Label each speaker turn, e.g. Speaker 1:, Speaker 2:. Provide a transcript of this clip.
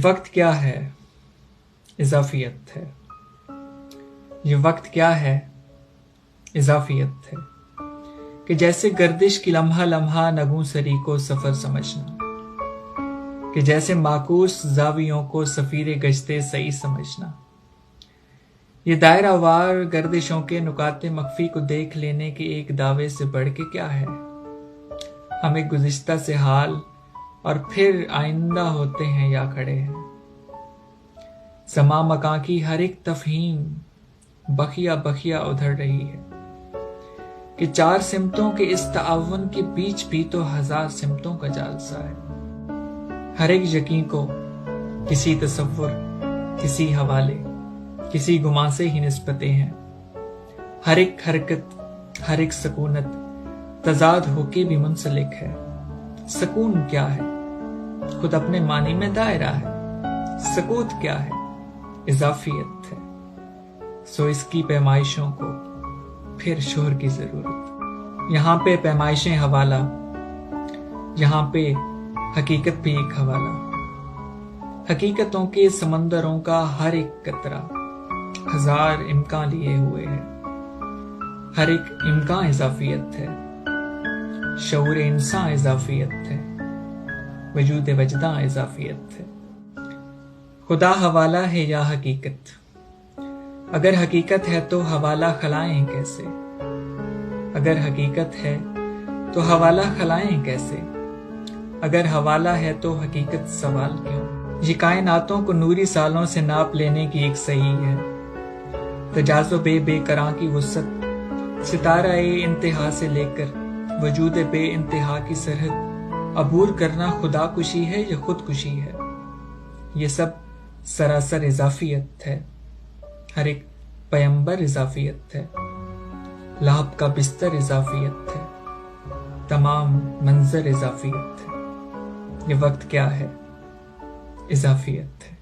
Speaker 1: वक्त क्या है? इजाफियत है। ये वक्त क्या है? इजाफियत है। कि जैसे गर्दिश की लम्हा लम्हा नगूं सरी को सफर समझना, कि जैसे माकूस जावियों को सफीरे गश्ते सही समझना। ये दायरावार गर्दिशों के नुकाते मख्फी को देख लेने के एक दावे से बढ़ के क्या है। हमें गुज़िश्ता से हाल और फिर आइंदा होते हैं या खड़े हैं। समा मकां की हर एक तफहीम बखिया बखिया उधड़ रही है कि चार सिमतों के इस ताअवुन के बीच भी तो हजार सिमतों का जालसा है। हर एक यकीन को किसी तसव्वुर, किसी हवाले, किसी गुमा से ही निस्बतें हैं। हर एक हरकत, हर एक सकूनत तजाद होके भी मुंसलिक है। सकून क्या है? खुद अपने मानी में दायरा है। सकूत क्या है? इजाफियत है। सो इसकी पैमाइशों को फिर शोहर की जरूरत। यहाँ पे पैमाइशें हवाला, यहाँ पे हकीकत भी एक हवाला। हकीकतों के समंदरों का हर एक कतरा हजार इम्कान लिए हुए है। हर एक इम्कान इजाफियत है। शऊर इंसान इजाफियत है। वजूद वजदा इजाफियत है। खुदा हवाला है या हकीकत? अगर हकीकत है तो हवाला खलाएं कैसे? अगर हकीकत है तो हवाला खलाएं कैसे? अगर हवाला है तो हकीकत सवाल क्यों? ये कायनातों को नूरी सालों से नाप लेने की एक सही है। तजाज़ो बेकरां की वुसअत, सितारा इंतहा से लेकर वजूद बे इंतहा की सरहद अबूर करना खुदा कुशी है या खुदकुशी है। ये सब सरासर इजाफियत है। हर एक पैगंबर इजाफियत है। लाहब का बिस्तर इजाफियत है। तमाम मंजर इजाफियत है। ये वक्त क्या है? इजाफियत है।